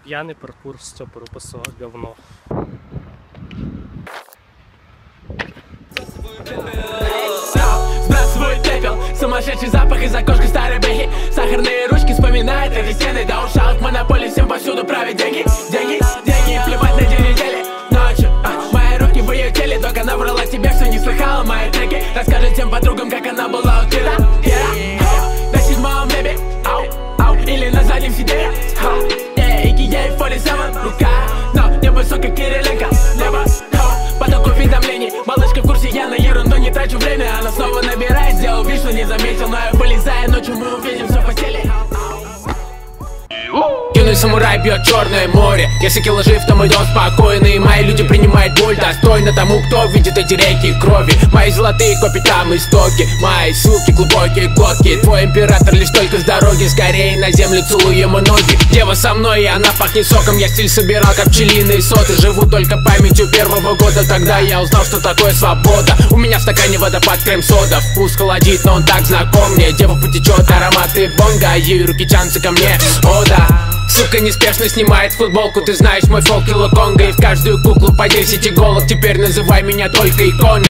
Пьяный паркур, Степа Рупасова, говно. Сбрасываю пепел, сумасшедший запах из окошка старой бэхи. Сахарные ручки вспоминают эти стены. До ушал в монополии, всем повсюду правят деньги. Деньги, деньги, плевать на день недели. Ночью, мои руки в ее теле. Только она врала тебе, что не слыхала мои треки. Расскажет всем подругам, как она была у тебя. На седьмом небе, ау, или на заднем сиденье. Ей в поле сама рука, но небо высоко, Кириленко. Небо, поток уведомлений. Малышка в курсе, я на ерунду не трачу время. Она снова набирает, сделал вид, что не заметил. Но я вылезаю, ночью мы увидимся в постели. Юный самурай бьет Черное море. Если кило жив, то мой дом спокойный. Мои люди принимают боль достойно тому, кто видит эти реки крови. Мои золотые копии там истоки. Мои ссылки, глубокие глотки. Твой император лишь только с дороги. Скорее на землю целую ему ноги. Дева со мной, и она пахнет соком. Я стиль собирал, как пчелиные соты. Живу только памятью первого года. Тогда я узнал, что такое свобода. У меня в стакане водопад крем-сода. Вкус холодит, но он так знаком мне. Дева потечет, ароматы бонга. Ее руки тянутся ко мне, о да. Сука неспешно снимает футболку. Ты знаешь мой фолк, кило Конго. И в каждую куклу по 10 иголок. Теперь называй меня только иконой.